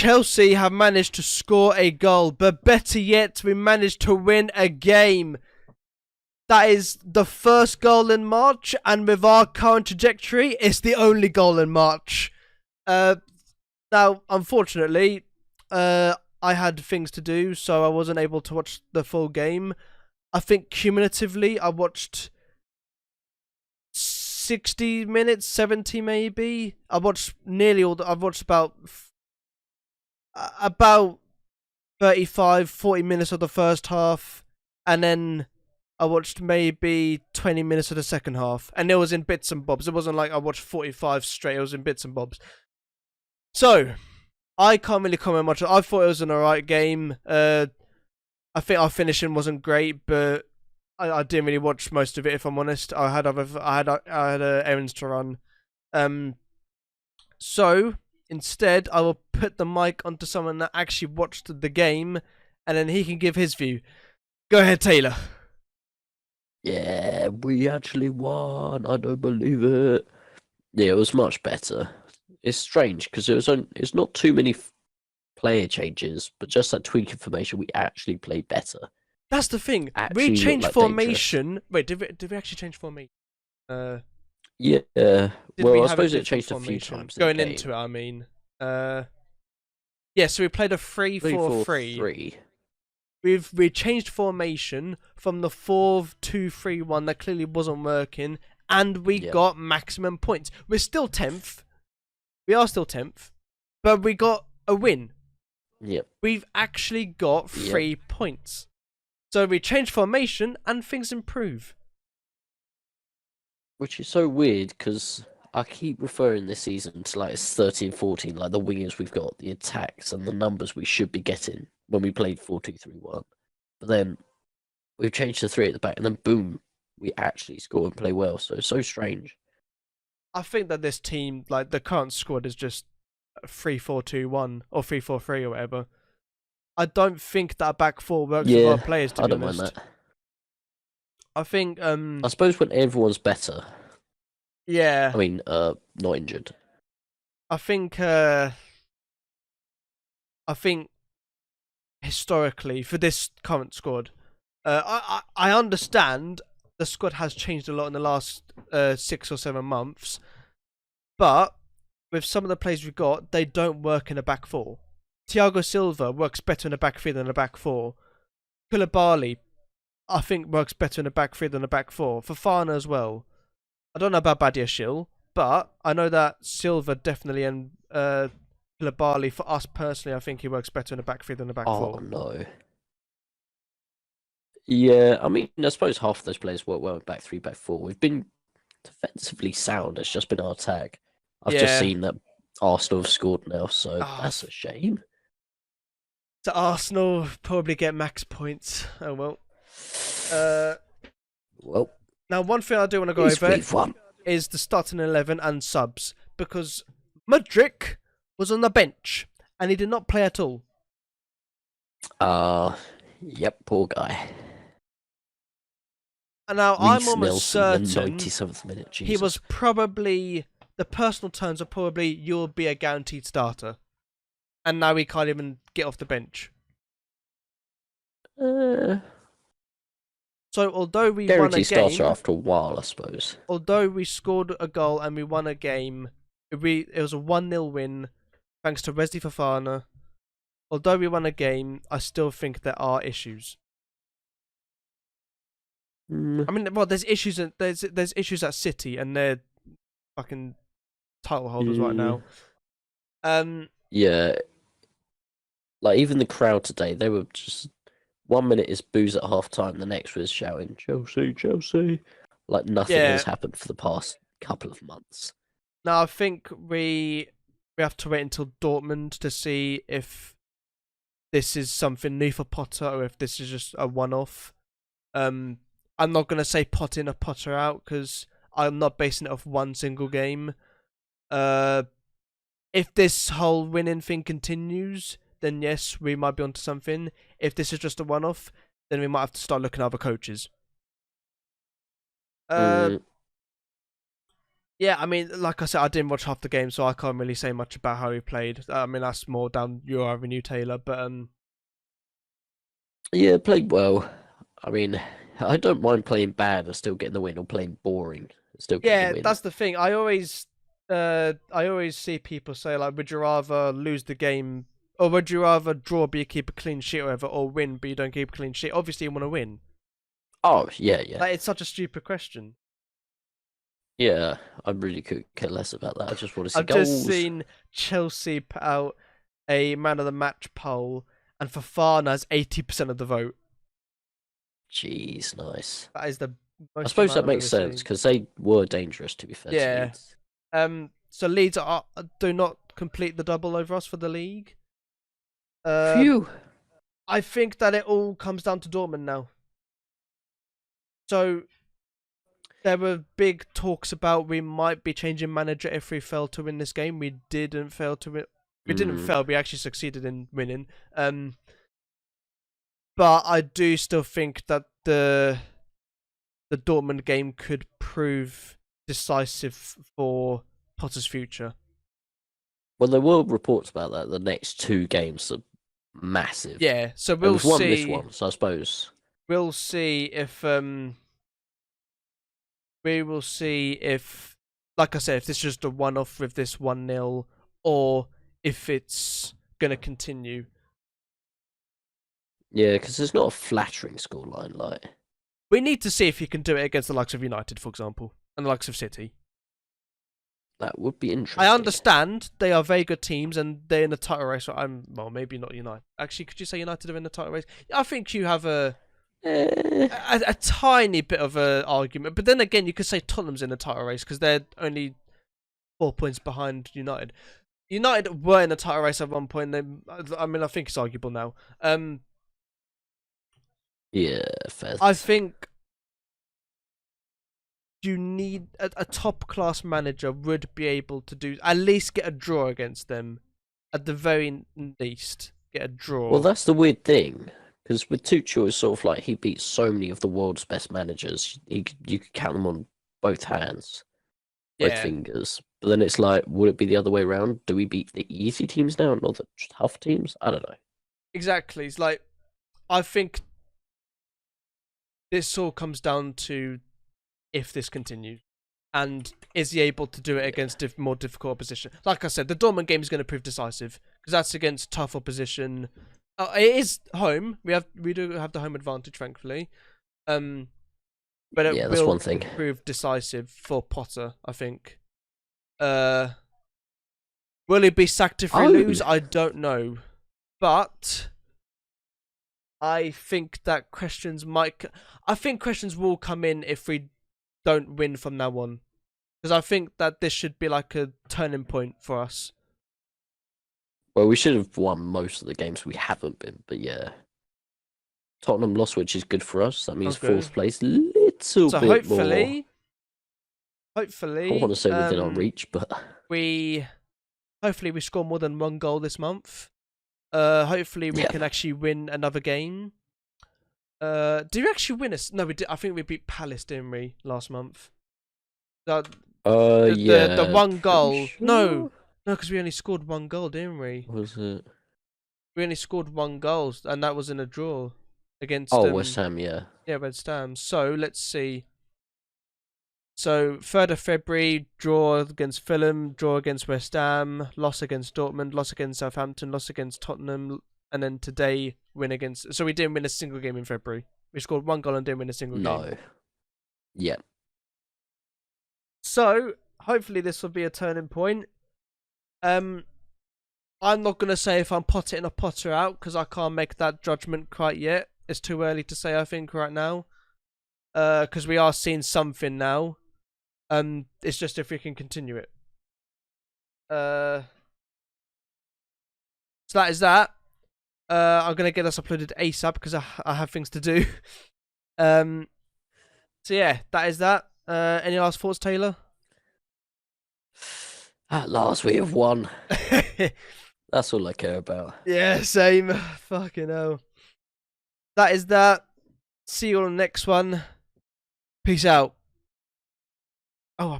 Chelsea have managed to score a goal, but better yet, we managed to win a game. That is the first goal in March, and with our current trajectory, it's the only goal in March. Now, unfortunately, I had things to do, so I wasn't able to watch the full game. I think cumulatively, I watched 60 minutes, 70 maybe. I watched nearly all. I've watched about 35, 40 minutes of the first half, and then I watched maybe 20 minutes of the second half, and it was in bits and bobs. It wasn't like I watched 45 straight. It was in bits and bobs. So I can't really comment much. I thought it was an alright game. I think our finishing wasn't great, but I didn't really watch most of it. If I'm honest, I had errands to run. So instead, I will put the mic onto someone that actually watched the game, and then he can give his view. Go ahead, Taylor. Yeah, we actually won. I don't believe it. Yeah, it was much better. It's strange because it's not too many player changes, but just that tweak information, we actually played better. That's the thing. Actually We changed like formation. Dangerous. Wait, did we actually change formation? Yeah. Well, I suppose it changed a few times. Going into it, I mean. Yeah, so we played a 3-4-3. We changed formation from the 4-2-3-1 that clearly wasn't working, and we got maximum points. We're still 10th. We are still 10th, but we got a win. Yep. We've actually got 3 points. So we changed formation and things improve. Which is so weird because I keep referring this season to like it's 13-14, like the wingers we've got, the attacks and the numbers we should be getting when we played 4-2-3-1. But then we've changed to 3 at the back and then boom, we actually score and play well. So it's so strange. I think that this team, like the current squad, is just 3-4-2-1 or 3-4-3 or whatever. I don't think that back four works with our players, to be honest. Mind that. I think I suppose when everyone's better. Yeah. I mean, not injured. I think historically for this current squad, I understand the squad has changed a lot in the last 6 or 7 months, but with some of the players we've got, they don't work in a back four. Thiago Silva works better in a back three than a back four. Koulibaly, I think, works better in a back three than a back four. Fofana as well. I don't know about Badiashile, but I know that Silva definitely and Koulibaly, for us personally, I think he works better in a back three than a back four. Oh, no. Yeah, I mean, I suppose half of those players work well in back three, back four. We've been defensively sound. It's just been our attack. I've just seen that Arsenal have scored now, so that's a shame. So Arsenal probably get max points. Oh well. Well. Now, one thing I do want to go over is the starting 11 and subs, because Mudryk was on the bench and he did not play at all. Yep, poor guy. And now I'm almost certain 97th minute. Jesus. He was probably, the personal terms are probably, you'll be a guaranteed starter. And now he can't even get off the bench. So although we won a game, guaranteed starter after a while, I suppose. Although we scored a goal and we won a game, it was a 1-0 win thanks to Wesley Fofana. Although we won a game, I still think there are issues. I mean, well, there's issues. There's issues at City, and they're fucking title holders right now. Yeah, like even the crowd today, they were just 1 minute is booze at half time, the next was shouting Chelsea, Chelsea, like nothing has happened for the past couple of months. Now I think we have to wait until Dortmund to see if this is something new for Potter or if this is just a one-off. I'm not going to say Potter in or Potter out because I'm not basing it off one single game. If this whole winning thing continues, then yes, we might be onto something. If this is just a one-off, then we might have to start looking at other coaches. Yeah, I mean, like I said, I didn't watch half the game, so I can't really say much about how he played. I mean, that's more down your avenue, Taylor. But Yeah, played well. I mean, I don't mind playing bad and still getting the win, or playing boring and still getting the yeah, win. that's the thing. I always see people say like, would you rather lose the game, or would you rather draw but you keep a clean sheet, or whatever, or win but you don't keep a clean sheet? Obviously, you want to win. Oh, yeah, yeah. Like, it's such a stupid question. Yeah, I really could care less about that. I just want to see I've just goals. seen Chelsea put out a man of the match poll, and Fofana has 80% of the vote. Jeez, nice. That is the I most suppose amount that I've makes ever sense seen. because they were dangerous, to be fair to Yeah. Leeds. So Leeds do not complete the double over us for the league. Uh, Phew. I think that it all comes down to Dortmund now. So there were big talks about we might be changing manager if we fail to win this game. We didn't fail to win. We didn't Mm. fail. We actually succeeded in winning. But I do still think that the Dortmund game could prove decisive for Potter's future. Well, there were reports about that. The next two games are massive. Yeah, so And we'll we've won this see. one, so I suppose. We'll see if we will see if, like I said, if this is just a one-off with this 1-0, or if it's gonna continue. Yeah, because it's not a flattering scoreline. Like, We need to see if he can do it against the likes of United, for example, and the likes of City. that would be I interesting. understand they are very good teams and they're in the title race. Well, maybe not United. Actually, could you say United are in the title race? I think you have Eh, a tiny bit of a argument, but then again, you could say Tottenham's in the title race because they're only 4 points behind United. United were in the title race at one point. I mean, I think it's arguable now. yeah, fair. I think you need a top class manager would be able to do at least get a draw against them, at the very least get a Well, draw. that's the weird thing. Because with Tuchel, it's sort of like he beats so many of the world's best managers. You could count them on both hands, both Yeah, fingers. But then it's like, would it be the other way around? Do we beat the easy teams now, not the tough teams? I don't know. exactly. It's like I think this all comes down to if this continues. And is he able to do it Yeah. against more difficult opposition? Like I said, the Dortmund game is going to prove decisive because that's against tough opposition. It is home. We do have the home advantage, thankfully. But it Yeah, that's one will thing. prove decisive for Potter, I think. Uh, will he be sacked if we Oh, lose? I don't know, but I think that questions might. I think questions will come in if we don't win from now on. Because I think that this should be like a turning point for us. well, we should have won most of the games we haven't been, but yeah. Tottenham lost, which is good for us. That means Okay. fourth place, little So bit more. I want to say within our reach, but we hopefully we score more than one goal this month. Hopefully we yeah. can actually win another game. Did we actually win us? No, we did. I think we beat Palace, didn't we, last month? The Yeah. one Pretty goal. No, sure. no, because we only scored one goal, didn't we? Was it? We only scored one goal, and that was in a draw against Oh, West Ham. Yeah. Red Ham. So let's see. So 3rd of February, draw against Fulham, draw against West Ham, loss against Dortmund, loss against Southampton, loss against Tottenham, and then today win against. So we didn't win a single game in February. We scored one goal and didn't win a single game. No. Yeah. So hopefully this will be a turning point. I'm not gonna say if I'm Potter in or Potter out because I can't make that judgment quite yet. It's too early to say. I think right now, because we are seeing something now. It's just if we can continue it. So that is that. I'm gonna get this uploaded ASAP because I have things to do. So yeah, that is that. Any last thoughts, Taylor? At last, we have won. That's all I care about. Yeah, same. Fucking hell. That is that. See you on the next one. Peace out. Oh,